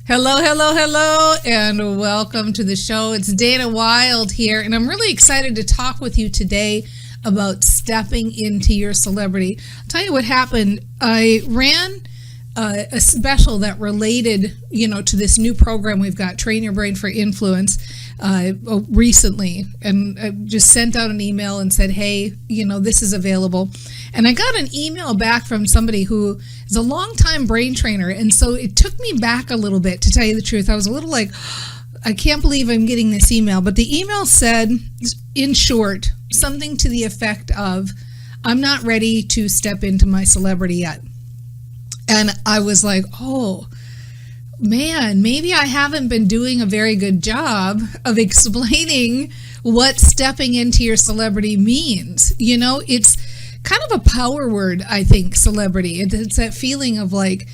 Hello, hello, hello, and welcome to the show. It's Dana Wilde here, and I'm really excited to talk with you today about stepping into your celebrity. I'll tell you what happened. I ran a special that related, to this new program we've got, Train Your Brain for Influence, recently, and I just sent out an email and said, hey, this is available. And I got an email back from somebody who is a longtime brain trainer, and so it took me back a little bit, to tell you the truth. I was a little like, I can't believe I'm getting this email. But the email said, in short, something to the effect of, I'm not ready to step into my celebrity yet. And I was like, oh, man, maybe I haven't been doing a very good job of explaining what stepping into your celebrity means. It's kind of a power word, I think, celebrity. It's that feeling of like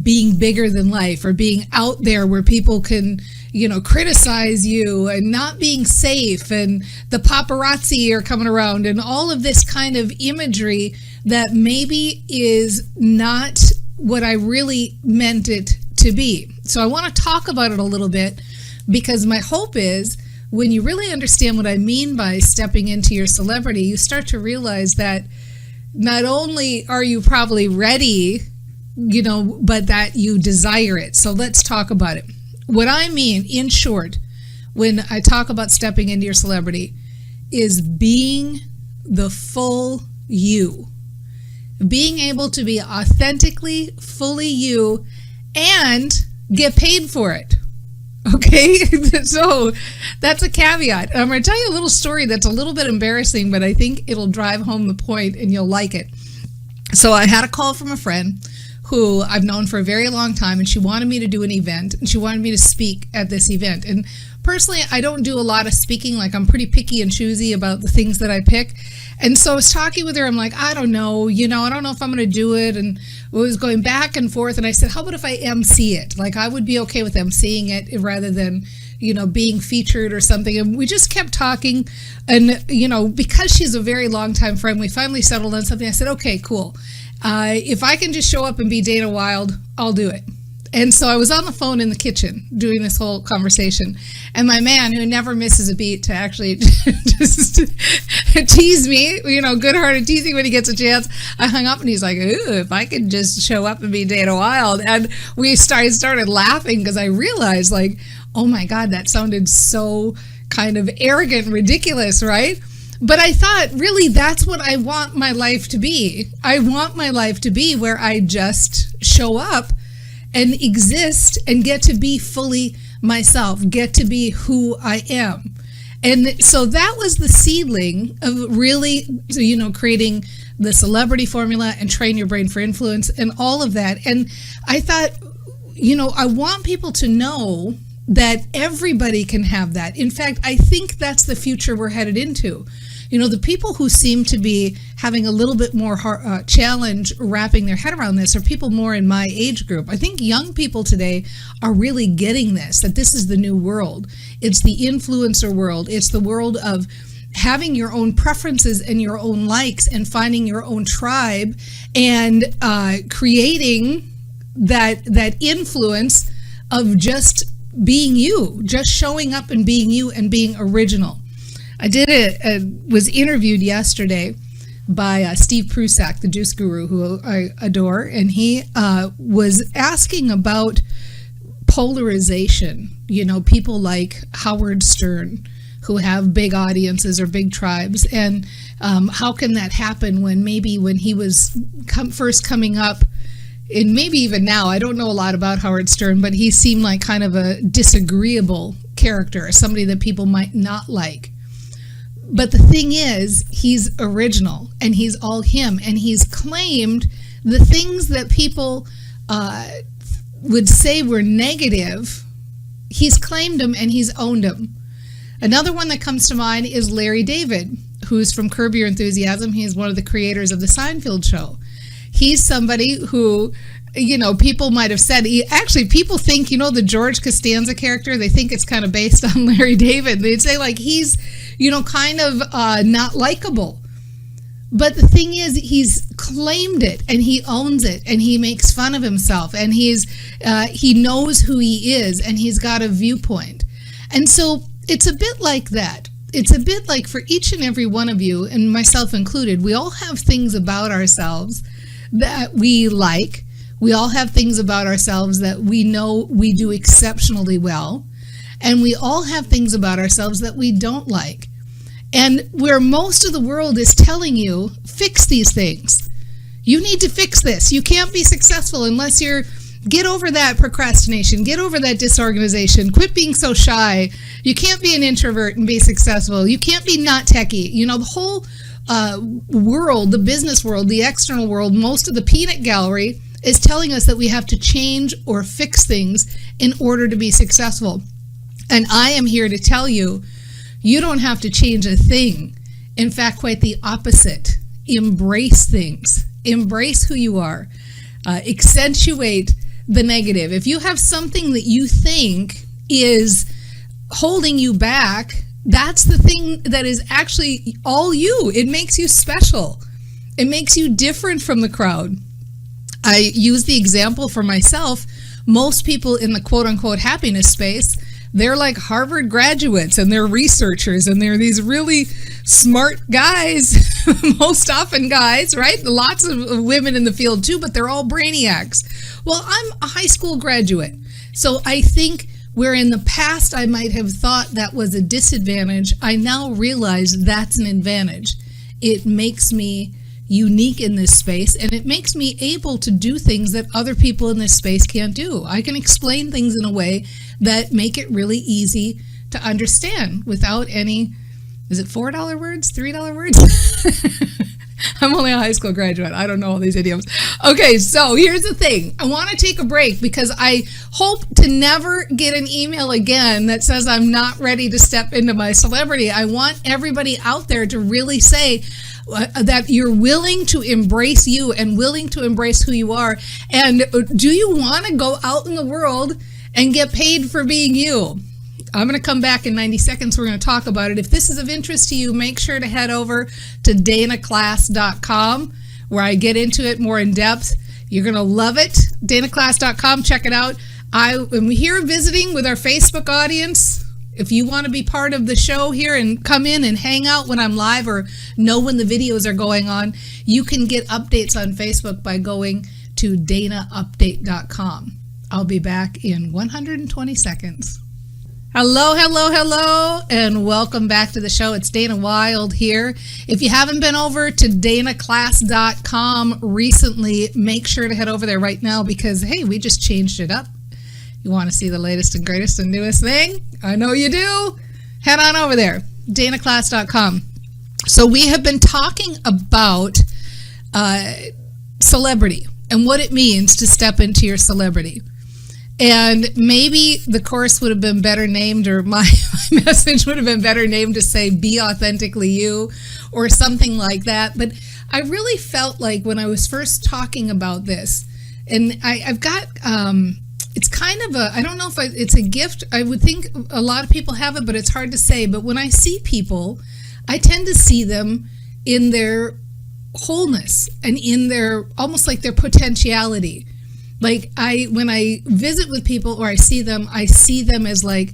being bigger than life, or being out there where people can, criticize you, and not being safe, and the paparazzi are coming around, and all of this kind of imagery that maybe is not what I really meant it to be. So I want to talk about it a little bit, because my hope is when you really understand what I mean by stepping into your celebrity, you start to realize that not only are you probably ready, but that you desire it. So let's talk about it. What I mean, in short, when I talk about stepping into your celebrity, is being the full you. Being able to be authentically, fully you, and get paid for it. Okay, so that's a caveat. I'm going to tell you a little story that's a little bit embarrassing, but I think it'll drive home the point and you'll like it. So I had a call from a friend who I've known for a very long time, and she wanted me to do an event, and she wanted me to speak at this event. And personally, I don't do a lot of speaking. Like, I'm pretty picky and choosy about the things that I pick. And so I was talking with her. I'm like, I don't know, I don't know if I'm going to do it. And we was going back and forth. And I said, how about if I MC it? Like, I would be okay with MCing it rather than, being featured or something. And we just kept talking. And, because she's a very long time friend, we finally settled on something. I said, okay, cool. If I can just show up and be Dana Wilde, I'll do it. And so I was on the phone in the kitchen doing this whole conversation, and my man, who never misses a beat to actually just tease me, good-hearted teasing when he gets a chance, I hung up, and he's like, ooh, if I could just show up and be Dana Wilde. And we started laughing, because I realized, like, oh my God, that sounded so kind of arrogant and ridiculous, right? But I thought, really, that's what I want my life to be. I want my life to be where I just show up and exist and get to be fully myself, get to be who I am. And so that was the seedling of really, creating the celebrity formula and Train Your Brain for Influence and all of that. And I thought, I want people to know that everybody can have that. In fact, I think that's the future we're headed into. The people who seem to be having a little bit more challenge wrapping their head around this are people more in my age group. I think young people today are really getting this, that this is the new world. It's the influencer world. It's the world of having your own preferences and your own likes and finding your own tribe and creating that influence of just being you, just showing up and being you and being original. I was interviewed yesterday by Steve Prusak, the juice guru, who I adore, and he was asking about polarization. People like Howard Stern, who have big audiences or big tribes, and how can that happen when he was first coming up, and maybe even now, I don't know a lot about Howard Stern, but he seemed like kind of a disagreeable character, somebody that people might not like. But the thing is, he's original, and he's all him, and he's claimed the things that people would say were negative. He's claimed them, and he's owned them. Another one that comes to mind is Larry David, who's from Curb Your Enthusiasm. He's one of the creators of the Seinfeld show. He's somebody who, people might have said, people think, the George Costanza character, they think it's kind of based on Larry David. They'd say, like, he's, kind of not likable. But the thing is, he's claimed it and he owns it and he makes fun of himself and he knows who he is and he's got a viewpoint. And so it's a bit like that. It's a bit like for each and every one of you, and myself included, we all have things about ourselves that we like. We all have things about ourselves that we know we do exceptionally well. And we all have things about ourselves that we don't like. And where most of the world is telling you, fix these things. You need to fix this. You can't be successful unless get over that procrastination, get over that disorganization, quit being so shy. You can't be an introvert and be successful. You can't be not techie. The whole world, the business world, the external world, most of the peanut gallery is telling us that we have to change or fix things in order to be successful. And I am here to tell you, you don't have to change a thing. In fact, quite the opposite. Embrace things. Embrace who you are. Accentuate the negative. If you have something that you think is holding you back, that's the thing that is actually all you. It makes you special. It makes you different from the crowd. I use the example for myself. Most people in the quote-unquote happiness space, they're like Harvard graduates and they're researchers and they're these really smart guys, most often guys, right? Lots of women in the field too, but they're all brainiacs. Well, I'm a high school graduate. So I think where in the past I might have thought that was a disadvantage, I now realize that's an advantage. It makes me unique in this space, and it makes me able to do things that other people in this space can't do. I can explain things in a way that make it really easy to understand without any, is it $4 words, $3 words? I'm only a high school graduate. I don't know all these idioms. Okay, so here's the thing. I want to take a break because I hope to never get an email again that says I'm not ready to step into my celebrity. I want everybody out there to really say that you're willing to embrace you and willing to embrace who you are. And do you want to go out in the world and get paid for being you? I'm going to come back in 90 seconds. We're going to talk about it. If this is of interest to you, make sure to head over to danaclass.com where I get into it more in depth. You're going to love it. danaclass.com. Check it out. I'm here visiting with our Facebook audience. If you want to be part of the show here and come in and hang out when I'm live or know when the videos are going on, you can get updates on Facebook by going to danaupdate.com. I'll be back in 120 seconds. Hello, hello, hello, and welcome back to the show. It's Dana Wilde here. If you haven't been over to danaclass.com recently, make sure to head over there right now because, hey, we just changed it up. You want to see the latest and greatest and newest thing? I know you do. Head on over there, danaclass.com. So we have been talking about celebrity and what it means to step into your celebrity. And maybe the course would have been better named, or my message would have been better named to say, be authentically you, or something like that. But I really felt like when I was first talking about this, and I've got, it's kind of a, I don't know if it's a gift. I would think a lot of people have it, but it's hard to say. But when I see people, I tend to see them in their wholeness and in their, almost like their potentiality. Like when I visit with people or I see them as like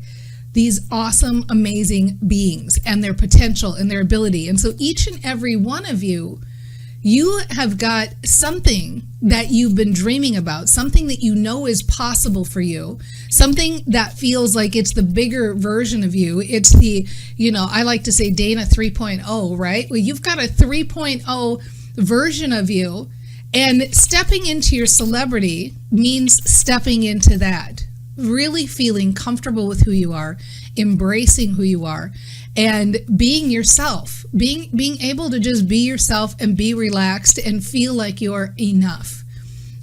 these awesome, amazing beings and their potential and their ability. And so each and every one of you, you have got something that you've been dreaming about, something that you know is possible for you, something that feels like it's the bigger version of you. It's the, I like to say Dana 3.0, right? Well, you've got a 3.0 version of you. And stepping into your celebrity means stepping into that, really feeling comfortable with who you are, embracing who you are, and being yourself, being able to just be yourself and be relaxed and feel like you're enough.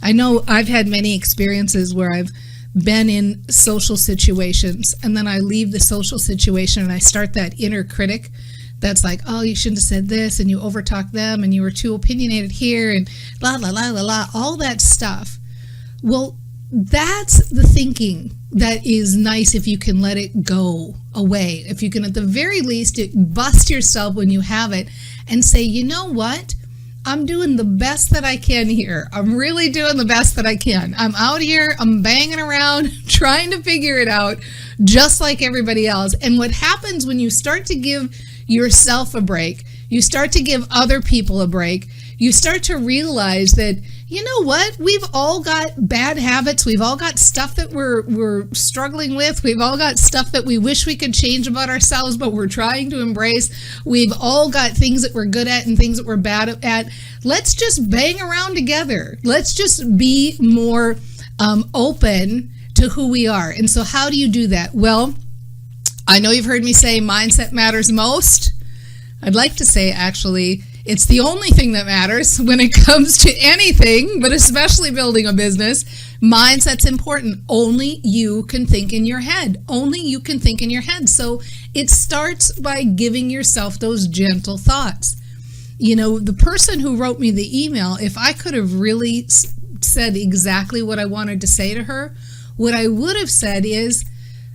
I know I've had many experiences where I've been in social situations and then I leave the social situation and I start that inner critic that's like, oh, you shouldn't have said this, and you overtalk them, and you were too opinionated here, and blah, blah, blah, blah, blah, all that stuff. Well, that's the thinking that is nice if you can let it go away. If you can, at the very least, bust yourself when you have it and say, you know what? I'm doing the best that I can here. I'm really doing the best that I can. I'm out here, I'm banging around, trying to figure it out, just like everybody else. And what happens when you start to give yourself a break, you start to give other people a break, you start to realize that, you know what? We've all got bad habits. We've all got stuff that we're struggling with. We've all got stuff that we wish we could change about ourselves, but we're trying to embrace. We've all got things that we're good at and things that we're bad at. Let's just bang around together. Let's just be more open to who we are. And so how do you do that? Well, I know you've heard me say mindset matters most. I'd like to say, actually, it's the only thing that matters when it comes to anything, but especially building a business. Mindset's important. Only you can think in your head. Only you can think in your head. So it starts by giving yourself those gentle thoughts. You know, the person who wrote me the email, if I could have really said exactly what I wanted to say to her, what I would have said is,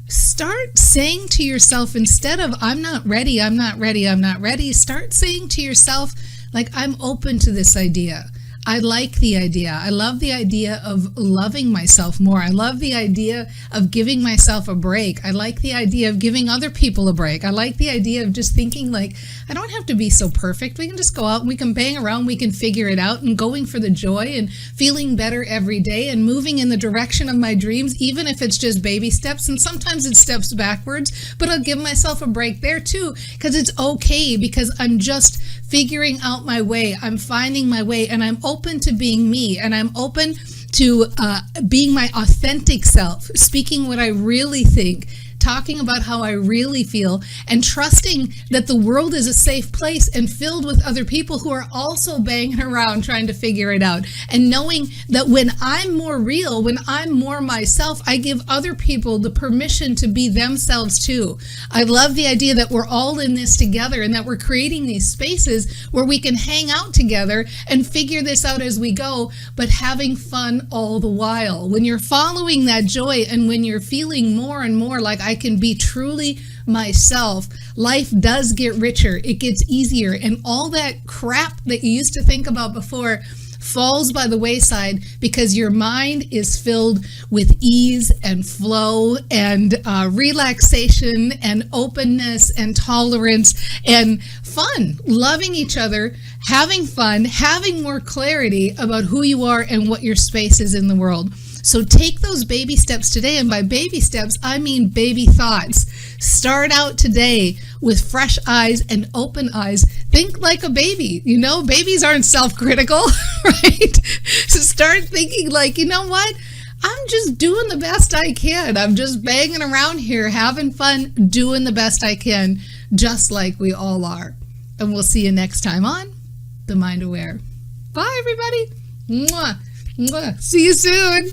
start saying to yourself, instead of I'm not ready, I'm not ready, I'm not ready, start saying to yourself, like, I'm open to this idea. I like the idea. I love the idea of loving myself more. I love the idea of giving myself a break. I like the idea of giving other people a break. I like the idea of just thinking, like, I don't have to be so perfect. We can just go out and we can bang around, we can figure it out, and going for the joy and feeling better every day and moving in the direction of my dreams, even if it's just baby steps. And sometimes it's steps backwards, but I'll give myself a break there too, because it's okay, because I'm just figuring out my way. I'm finding my way, and I'm open to being me, and I'm open to being my authentic self, speaking what I really think, talking about how I really feel, and trusting that the world is a safe place and filled with other people who are also banging around trying to figure it out. And knowing that when I'm more real, when I'm more myself, I give other people the permission to be themselves too. I love the idea that we're all in this together and that we're creating these spaces where we can hang out together and figure this out as we go, but having fun all the while. When you're following that joy and when you're feeling more and more like I can be truly myself, life does get richer. It gets easier. And all that crap that you used to think about before falls by the wayside, because your mind is filled with ease and flow and relaxation and openness and tolerance and fun, loving each other, having fun, having more clarity about who you are and what your space is in the world. So take those baby steps today, and by baby steps, I mean baby thoughts. Start out today with fresh eyes and open eyes. Think like a baby. You know, babies aren't self-critical, right? So start thinking like, you know what? I'm just doing the best I can. I'm just banging around here, having fun, doing the best I can, just like we all are. And we'll see you next time on The Mind Aware. Bye, everybody. Mwah. Mwah. See you soon.